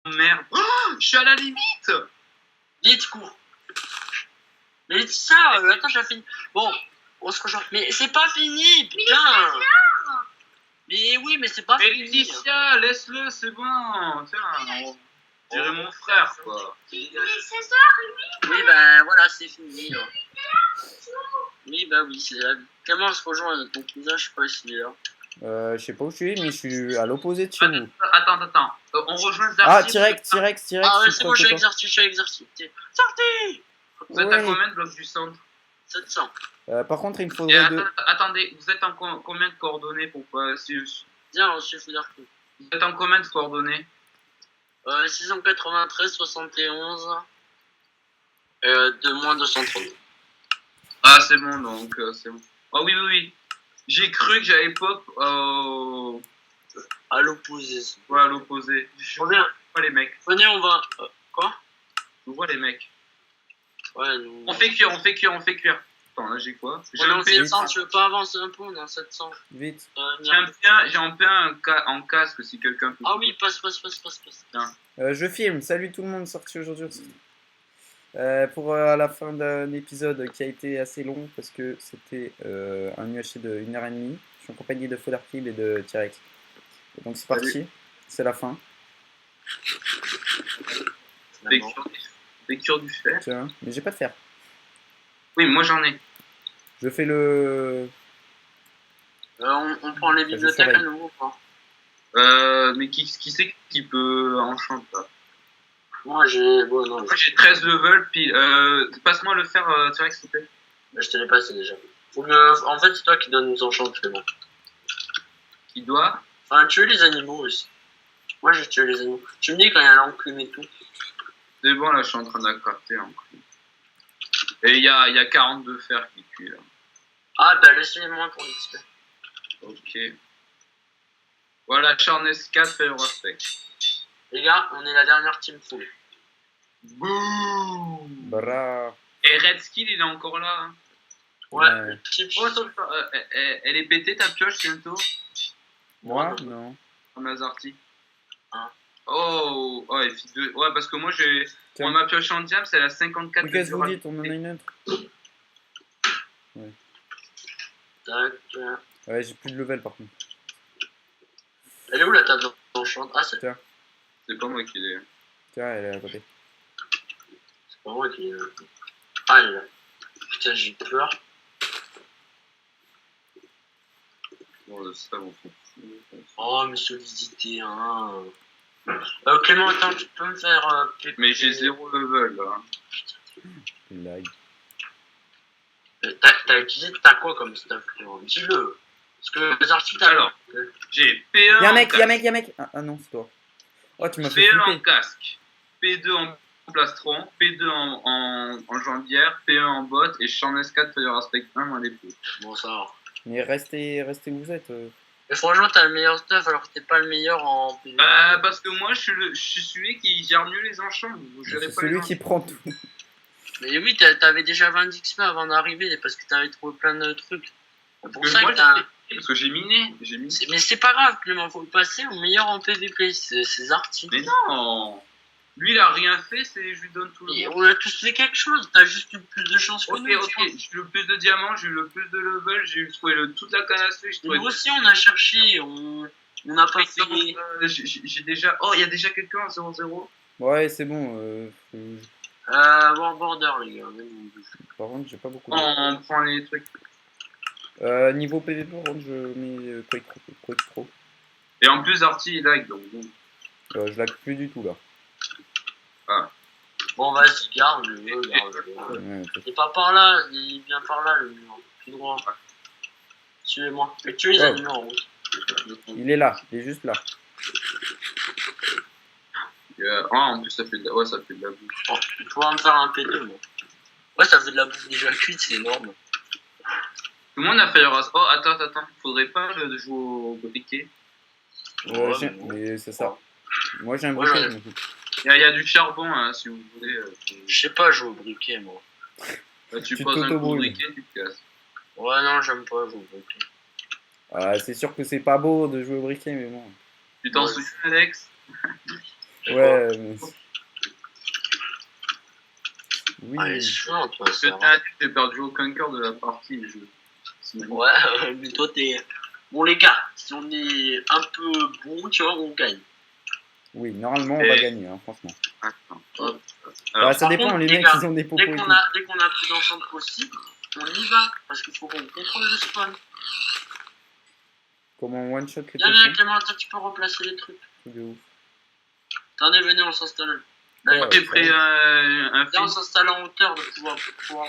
merde. Oh, je suis à la limite. Vite, cours. Mais ça, attends, j'ai fini. Bon, on se rejoint. Mais c'est pas fini, putain. Mais oui, mais c'est pas Mais fini. Laetitia, laisse-le, c'est bon. Tiens, on dirait mon frère, quoi. Mais c'est ça, lui. Oui, ben voilà, c'est fini. Là. Oui, bah oui, c'est là. Comment on se rejoint ton cousin, je sais pas s'il est là. Je sais pas où je suis, mais je suis à l'opposé de chez vous. Attends. On rejoint Zarty. Ah, T-Rex. Ah ouais, c'est bon, je suis toi. exercice. Sortez. Vous êtes à Ouais. combien de blocs du centre? 700. Par contre, il me Et faudrait deux. attendez, vous êtes en combien de coordonnées pour pas... Viens, on suffit d'arc. Vous êtes en combien de coordonnées? 693, 71, de moins 230. Ah, c'est bon, donc c'est bon. Ah oui. J'ai cru que j'avais pop À l'opposé. ouais, à l'opposé. Je Reviens. vois les mecs. Venez, on va. Quoi? Je vois les mecs. Ouais, nous. On fait cuire. Attends, là j'ai quoi? On est en 700, tu veux pas avancer un peu? On est en 700. Vite. J'ai un plein en casque si quelqu'un peut. Ah oui, passe. Je filme. Salut tout le monde, sorti aujourd'hui. Pour la fin d'un épisode qui a été assez long parce que c'était un UHC de 1h30. Je suis en compagnie de Fodarkill et de T-Rex. Et donc c'est parti, c'est la fin. Lecture du fer. Tiens, mais j'ai pas de fer. Oui, moi j'en ai. Je fais le. On prend les bibliothèques à nouveau, quoi. Mais qui c'est qui peut enchanter là? Moi j'ai. Bon, non. Moi j'ai 13 levels, puis passe-moi le fer, T-Rex s'il te plaît. Je te l'ai passé déjà. En fait, c'est toi qui donnes nos enchantements. Qui doit? Enfin, tuer les animaux aussi. Moi j'ai tué les animaux. Tu me dis quand il y a l'enclume et tout. C'est bon, là je suis en train d'accorder l'enclume. Et il y a 42 fers qui cuit là. Ah bah laissez-les-moi pour l'XP. Ok. Voilà, Charnes 4 fait le respect. Les gars, on est la dernière team full. Boum. Bra. Et Red Skill il est encore là. Hein. Ouais. Oh, elle est pétée ta pioche bientôt? Moi non. En Azarty. Ah. Oh, et puis deux. Ouais, parce que moi j'ai. Tiens. Moi, ma pioche en diable, c'est la 54. Mais qu'est-ce que vous dites? On en a une autre. Ouais. Tac. Ouais, j'ai plus de level par contre. Elle est où la table d'enchant? Ah, c'est C'est pas moi qui l'ai. Tiens, elle est à côté. pas moi qui l'ai. Ah, elle est là. Putain, j'ai peur. Bon, ça, on s'en fout. Oh, mais solidité, hein. Clément, attends, tu peux me faire. Mais j'ai 0 level là. Lag. T'as quoi comme stuff, Clément? Dis-le. Parce que les articles. Alors, j'ai P1 Y'a un en mec, casque. y'a un mec. Ah non, c'est toi. Oh, tu m'as fait P1 en flipper. casque, P2 en plastron, P2 en jambière, P1 en botte et Charnes 4 Fire Aspect 1 en épée. Bon, ça va. Mais restez où vous êtes. Mais franchement, t'as le meilleur stuff alors que t'es pas le meilleur en PvP. Parce que moi je suis celui qui gère mieux les enchants. Vous gérez C'est pas les celui enchants. qui prend tout. Mais oui, t'avais déjà 20 XP avant d'arriver parce que t'avais trouvé plein de trucs. C'est pour ça Moi, que t'as. parce que j'ai miné. Mais c'est pas grave, Clément, faut le passer au meilleur en PvP, c'est Zarty. Mais non. Lui il a rien fait, je lui donne tout le Et monde. on a tous fait quelque chose, t'as juste eu plus de chance que Ok, nous. tu vois. j'ai eu le plus de diamants, j'ai eu le plus de level, j'ai trouvé toute la canne à sucre, j'ai trouvé. Nous aussi, on a cherché, on n'a pas fait. J'ai déjà. Oh, il y a déjà quelqu'un à 0-0. Ouais, c'est bon. War Border, les gars. Par contre, j'ai pas beaucoup. On prend les trucs. Niveau PvP, par contre, je mets Quake Pro. Et en plus, Arty il lag donc bon. Je lag plus du tout là. Bon, vas-y, garde-le. Ouais, Il est pas par là, il vient par là, le mur. Tout droit. Suivez-moi. Et tu les animaux en route. il est là, il est juste là. En plus, ça fait de la, ouais, ça fait de la bouffe. Oh, tu pourras me faire un P2, moi. Ouais, ça fait de la bouffe déjà cuite, c'est énorme. Tout le monde a fait leur as. Oh, attends. Faudrait pas le jouer au briquet. Ouais, mais c'est ça. Moi j'ai un Ouais, briquet. ouais. je m'en fous. Il y a du charbon, hein, si vous voulez. Je sais pas jouer au briquet, moi. Tu Tu poses un coup de t'auto-brûles. briquet, tu te casses. Ouais, non, j'aime pas jouer au briquet. C'est sûr que c'est pas beau de jouer au briquet, mais bon. Tu t'en Ouais. souviens, Alex? Ouais, mais... Oui. Ah, elle est chiante, toi, Parce que ça. j'ai perdu aucun cœur de la partie. Ouais, mais toi, t'es. Bon, les gars, si on est un peu bon, tu vois, on gagne. Oui, normalement, on va gagner, hein, franchement. Attends. Hop. Bah, ça par dépend, contre, les les mecs, gars, ils ont des popos Dès et qu'on tout. a plus d'ensemble possible, on y va. Parce qu'il faut qu'on contrôle le spawn. Comment one-shot les Viens, poissons? Clément, tu peux remplacer les trucs. Truc de ouf. Attendez, venez, on s'installe. Ouais, Là, J'ai pris un viens, on film. s'installe en hauteur de pouvoir voir.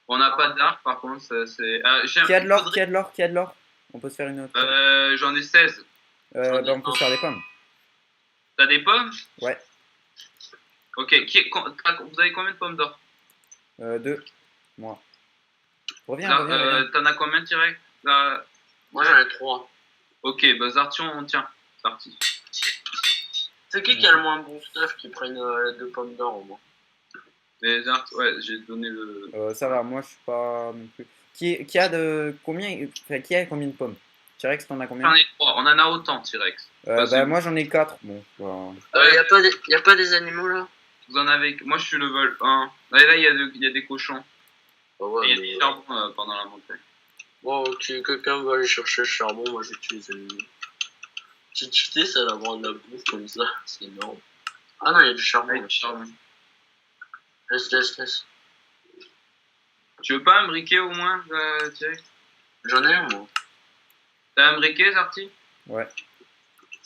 On n'a pas d'arc, par contre, c'est. Qui a de l'or? Qui a de l'or? Qui a de l'or? On peut se faire une autre. J'en ai 16. Bah, on peut se faire des pommes. T'as des pommes? Ouais. Ok, vous avez combien de pommes d'or? 2. Moi. Reviens, Là, reviens, reviens. t'en as combien direct? Là... Moi, j'en ai 3. Ok, bah Zartion, on tient. C'est parti. C'est qui a le moins bon stuff qui prenne 2 pommes d'or au moins? Les Zart, ouais, j'ai donné le. Ça va, moi je suis pas non plus. Qui a de combien? Enfin, qui a combien de pommes? T-Rex, t'en as combien? J'en ai 3, on en a autant, T-Rex. Bah, moi j'en ai 4. Bon, voilà. Y a pas des animaux là? Vous en avez. Moi, je suis level 1. Là, il y a des cochons. Ah Et ouais, il y a mais... des charbons pendant la montagne. Bon, ok, quelqu'un va aller chercher le charbon, moi je vais tuer les animaux. Petite idée, ça d'avoir de la bouffe comme ça, c'est énorme. Ah non, il y a du charbon. Ouais, là. du charbon. Laisse. Tu veux pas un briquet au moins, T-Rex? J'en ai un, moi. T'as un briquet, Zarty? Ouais.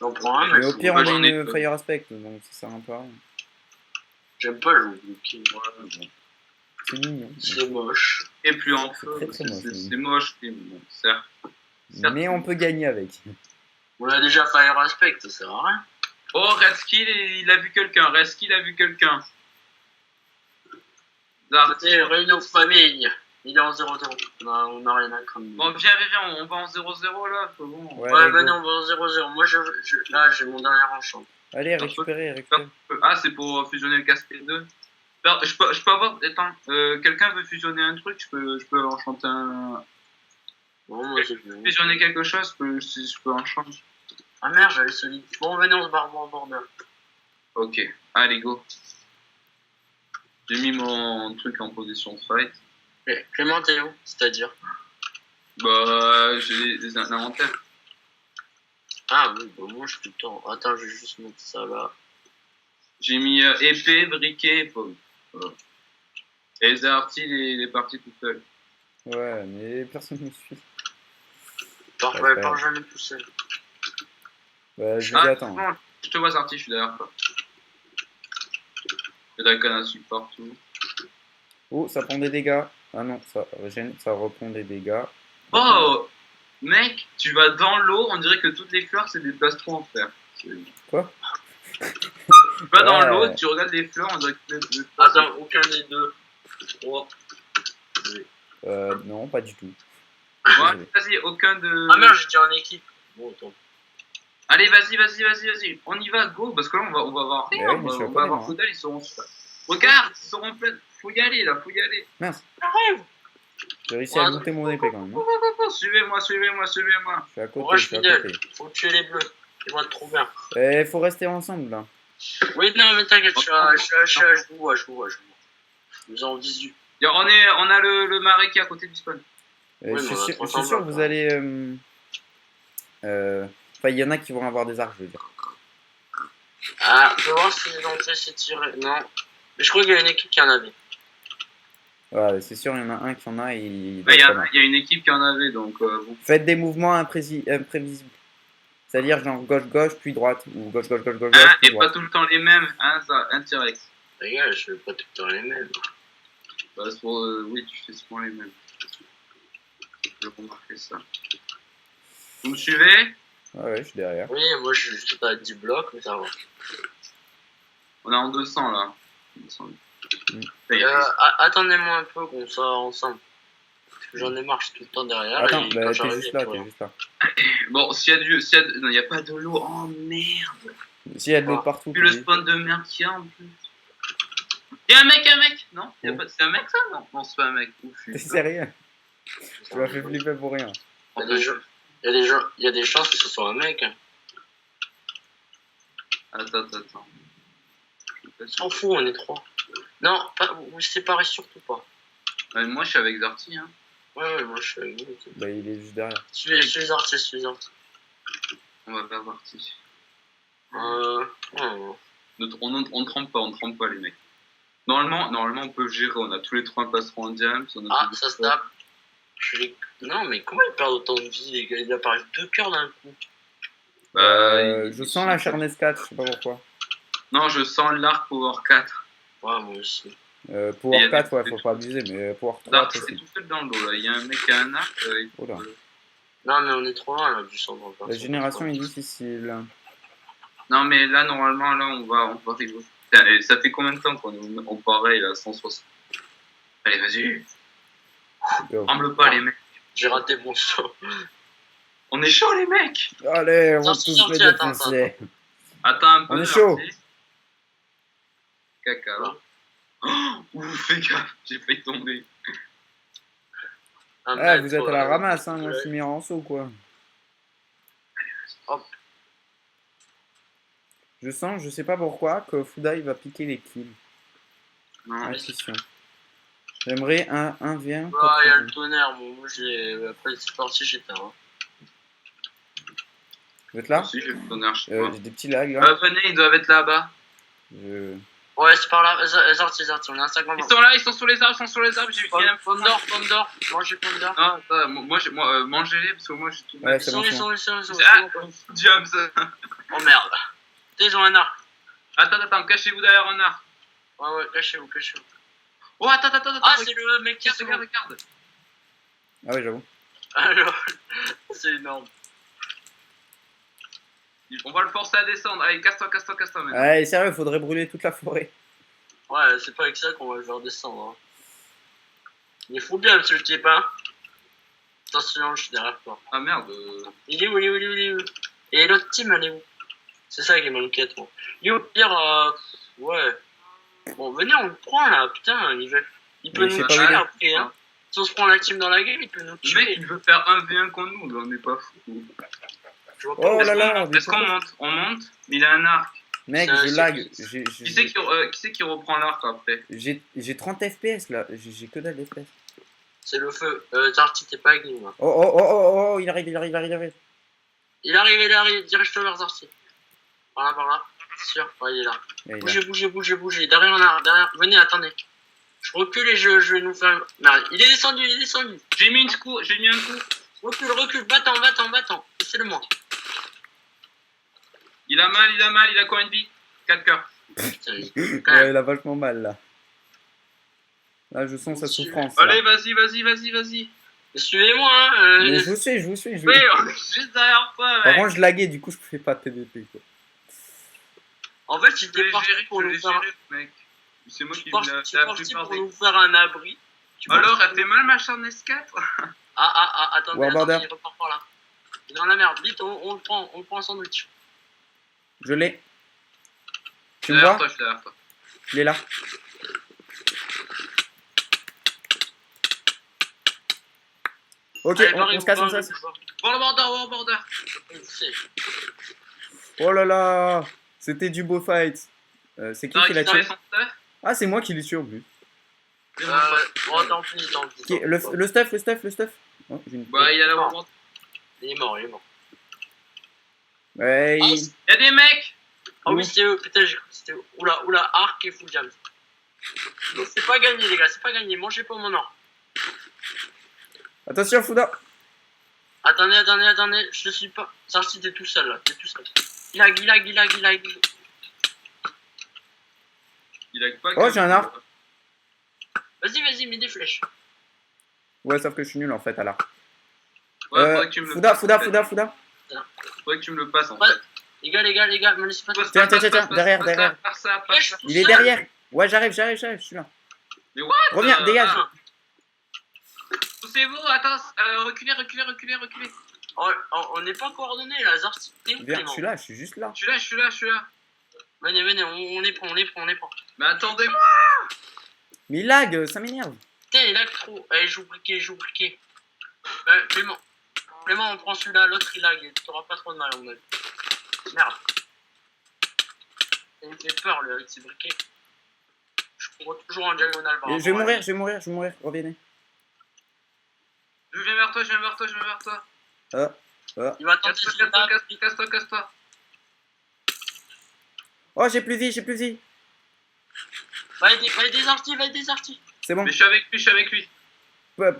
J'en prends un, Mais mais au pire, moi, on a j'en ai une deux. Fire Aspect, donc ça sert un peu à rien. j'aime pas le bouquet. C'est mignon. C'est moche. Et plus en feu. très, très moche, C'est moche, mais bon, certes. Mais on peut gagner avec. On a déjà Fire Aspect, ça sert à rien. Oh, Redskill, il a vu quelqu'un. Redskill a vu quelqu'un. Zarty. Écoutez, réunion de famille. Il est en 0-0. On a rien à craindre. Bon, viens, on va en 0-0 là, c'est bon. Ouais, Ouais, allez, venez, go. on va en 0-0. Moi, là, j'ai mon dernier enchant. Allez, récupérez. Ah, c'est pour fusionner le casque 2. Alors, je peux avoir. Attends, quelqu'un veut fusionner un truc, je peux enchanter un. Bon, moi, c'est bien. Fusionner quelque chose, si je peux enchanter. Ah merde, j'avais solide. Bon, venez, on se barre en border. Ok, allez, go. J'ai mis mon truc en position de fight. Eh, Clément, t'es où? C'est-à-dire? Bah, j'ai des inventaires. Ah oui, bah moi, je suis tout le temps. Attends, je vais juste mettre ça là. J'ai mis épée, briquet et pomme. Voilà. Et Zarty, il est parti tout seul. Ouais, mais personne ne me suit. Parfait, pars jamais tout seul. Bah, je vous attends. Bon, je te vois, Zarty, je suis derrière toi. Il y a de la canne à sucre partout. Oh, ça prend des dégâts. Ah non, ça régène, ça reprend des dégâts. Oh, mec, tu vas dans l'eau, on dirait que toutes les fleurs, c'est des plastrons en fer. Quoi? Tu vas dans Ouais. l'eau, tu regardes les fleurs, on dirait que c'est des Attends, aucun des deux. Oh. Non, pas du tout. Ouais, vas-y, aucun de. Ah merde, j'ai dit en équipe. Bon, attends. Allez, vas-y. On y va, go, parce que là, on va avoir rien. Ouais, mais je suis on à va côté, avoir moi. Faudel, ils seront. Regarde, ils seront pleins. Faut y aller, là, faut y aller. Mince. J'arrive. J'ai réussi à looter mon épée quand même. Hein. Suivez-moi. Je suis à côté, Moi, je je suis suis à fidèle. côté. Faut tuer les bleus. Ils vont être trop bien. Eh, faut rester ensemble là. Oui, non, mais t'inquiète, je vous vois. Nous en 18. On a le marais qui est à côté du spawn. Oui, Je mais on a suis trop sûr que semblable, vous hein. allez. Enfin, il y en a qui vont avoir des arcs, je veux dire. Ah, je vais voir s'ils ont fait s'étirer. Non. Mais je crois qu'il y a une équipe qui en avait. Ouais, c'est sûr, il y en a un qui en a et il Il doit y, être pas mal. a une équipe qui en avait, donc bon. Faites des mouvements imprévisibles. C'est-à-dire genre gauche, puis droite. Ou gauche, Hein, puis et pas droite. tout le temps les mêmes, hein, ça, un T-Rex. Regarde, je vais pas tout le temps les mêmes. Bah, c'est pour, oui, tu fais souvent les mêmes. Je vais remarquer ça. Vous me suivez? Ouais, je suis derrière. Oui, moi je suis pas à 10 blocs, mais ça va. On est en 200 là. 200. Attendez-moi un peu qu'on soit ensemble. Parce que j'en ai marre, je suis tout le temps derrière. Attends, et bah, quand t'es j'arrive, juste il y a là, plus t'es rien. juste là. Bon, non, il n'y a pas de l'eau. Oh merde. S'il y a de l'eau partout. Puis le t'es- spawn de merde qu'il y a en plus. Y'a un mec. Non, y a Oh. pas... c'est un mec ça? Non, c'est pas un mec. Ouf, T'es sérieux? Tu m'as fait flipper pour rien. Il y a des chances que ce soit un mec. Hein. Attends. S'en fout, on est 3. Non, vous séparez surtout pas. Ouais, moi, je suis avec Zarty. Hein. Ouais, moi je suis avec vous. Bah, il est juste derrière. Suis les artistes. On va faire Zarty. Ouais. On trempe pas, les mecs. Normalement, on peut gérer. On a tous les 3 un passeront en diams. Ah, ça se tape. Non, mais comment ils perdent autant de vie, les gars? Il apparaît 2 cœurs d'un coup. Je sens la Charnesse 4, je sais pas pourquoi. Non, je sens l'arc Power 4. Ouais, moi aussi. Power 4, ouais, faut pas abuser, mais Power 3, Zarty, c'est tout seul dans le dos, là. Il y a un mec qui a un arc. Oula. Non, mais on est trop loin, là, du centre. La génération est difficile. Non, mais là, normalement, là, on va rigoler. Et ça fait combien de temps qu'on est au pareil, là, 160? Allez, vas-y. Go. Tremble pas, les mecs. J'ai raté mon saut. On est chaud, les mecs. Allez, on va Sorti, tous les attends. défoncer. Attends un peu. On est chaud. Zarty. Caca. Oh, ouf, fais gaffe, j'ai failli tomber. Ah, vous êtes à la ramasse, hein, moi je suis mis en saut, quoi. Hop. Je sens, je sais pas pourquoi, que Fuda il va piquer les kills. Non, Intuition. J'aimerais un 1v1. Ah, il y a le tonnerre, moi après c'est parti, j'éteins. Hein. Vous êtes là? si, j'ai le tonnerre, je sais pas. J'ai des petits lags là. Venez, ils doivent être là-bas. Ouais, c'est par là, Zarty, on est à 50. Ils sont là, ils sont sur les arbres, j'ai vu qu'il y a un Pomme d'or, mangez pomme d'or. Non, attends, mangez-les parce que moi j'ai tout. Ouais, Ils c'est sont, bon. ils sont. Ah, Diams. Oh merde. Ils ont un arc. Attends, cachez-vous derrière un arc. Ouais, cachez-vous. Oh, attends. Ah, c'est le mec qui se regarde. Ah ouais, j'avoue. Alors, c'est énorme. On va le forcer à descendre. Allez, casse-toi maintenant. Allez, sérieux, faudrait brûler toute la forêt. Ouais, c'est pas avec ça qu'on va le faire descendre. Hein. Il faut bien, monsieur le type, hein. Attention, je suis derrière toi. Ah merde. Il est où? Et l'autre team, elle est où? C'est ça qui m'inquiète, moi. Lui, au pire, ouais. Bon, venez, on le prend là, putain. Il peut Mais nous je sais tuer pas où il est. après, hein. Si on se prend la team dans la game, il peut nous Le tuer. mec, il veut faire 1v1 contre nous, là, on est pas fou. Je vois pas Oh où là là, Est-ce qu'on monte? On monte, mais il a un arc. mec, C'est- je lag. Qui c'est qui reprend l'arc après? J'ai 30 FPS là, j'ai que dalle d'FPS. c'est le feu. Zarty, t'es pas avec nous, là. Oh, il arrive. Il arrive, dirige-toi vers Zarty. Par là. C'est sûr, ouais, il est là. Il est là. Bougez. Derrière, on a, derrière. Venez, attendez. Je recule et je vais nous faire. Merde, il est descendu. J'ai mis un coup. Recule, battant. Laissez-le moi. Il a mal, il a combien de vie? 4 cœurs. Putain, Ouais, il a vachement mal là. Là, je sens sa souffrance. Là. Allez, vas-y. Suivez-moi, hein. Mais je vous suis. Oui, on est juste derrière toi, Par mec. contre, je laguais, du coup, je pouvais pas TDP quoi. En fait, Je j'étais l'ai parti géré, pour nous faire. mec. C'est moi qui Parti la plupart pour des... nous faire un abri. Alors, elle fait mal ma Charnesse 4? Attendez, Warborder. il repart par là. Il est dans la merde, vite, on le prend en sandwich. Je l'ai. Tu me vois? Je suis derrière toi. Il est là. Ok, Allez, on se casse, on se casse. Warborder. Oh là là, c'était du beau fight. C'est qui l'a tué? Ah, c'est moi qui l'ai tué en plus. Tant pis. Le stuff. Oh, j'ai une... Bah, il y a la Warborder. Il est mort. Ouais, Il y a des mecs. Ah oui, c'était eux, putain, j'ai cru que c'était eux. Oula, arc et full jam. C'est pas gagné, les gars, c'est pas gagné. Mangez pas mon or. Attention, Fuda. Attendez, je suis pas. Zarty, t'es tout seul là, Il lag. Il a pas. Oh, j'ai un arc. Vas-y, mets des flèches. Ouais, sauf que je suis nul en fait à l'arc. Ouais, faudrait que tu me le Fuda. Faudrait que tu me le passes en fait. Les gars, me laissez pas. Tiens, derrière. Par ça. Il est derrière. Ouais, j'arrive, je suis là. Mais what? Reviens, dégage. Poussez-vous, attends, reculez. On n'est pas coordonnés là, Zarty. T'es où? Viens, je suis là, je suis juste là. Je suis là. Venez, on les prend. Mais attendez-moi. Mais il lag, ça m'énerve. Putain, il lag trop. Allez, joue briquet. Clément, on prend celui-là, l'autre il lag. T'auras pas trop de mal, on a. Merde. Il me fait peur, lui, avec ses briquets. Je cours toujours en diagonale par Je vais rapport à mourir, lui. je vais mourir, je vais mourir. Revenez. Je viens vers toi, je viens vers toi, je viens vers toi. Il va tenter Casse-toi, de casse-toi, taper. casse-toi, casse-toi, casse-toi. Oh, j'ai plus de vie, j'ai plus de vie. Va être des artis, va être des artis. C'est bon. Mais je suis avec lui, je suis avec lui.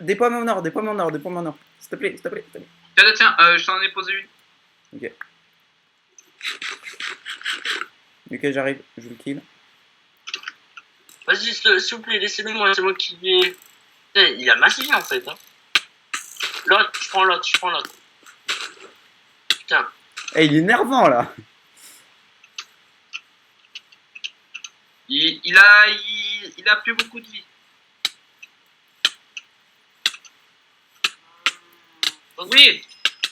Des pommes au nord, des pommes au nord, des pommes au nord. S'il te plaît, s'il te plaît, s'il te plaît. Tiens, je t'en ai posé une. Ok, j'arrive, je le kill. Vas-y, s'il vous plaît, laissez-le moi, c'est moi qui vais. Putain, il a massif en fait. Hein. L'autre, je prends l'autre, je prends l'autre. Putain, Eh, il est énervant là. Il a plus beaucoup de vie. Oui.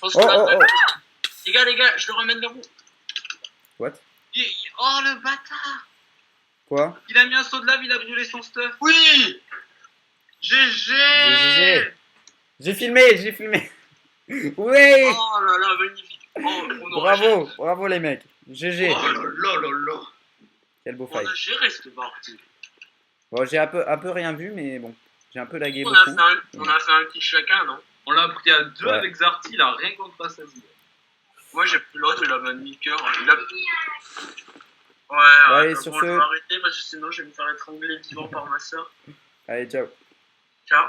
pense Oh, que là, oh, oh. les gars, je le ramène vers vous. What? Oh le bâtard. Quoi? Il a mis un saut de lave, il a brûlé son stuff. Oui. GG. J'ai filmé, j'ai filmé. Oui! Oh là là, magnifique. Oh, on aurait Bravo, bravo les mecs. GG. Oh là là là. Quel beau On fight. a géré cette partie. Bon, j'ai un peu rien vu, mais bon. J'ai un peu lagué On a, beaucoup. on a fait un kill chacun, non? On l'a pris à deux Ouais. avec Zarty, il a rien contre Assassin. Moi j'ai pris l'autre, il a mis le cœur. Il a... Ouais, Allez, bon, sur je ce. vais arrêter parce que sinon je vais me faire étrangler vivant par ma soeur. Allez, ciao. Ciao.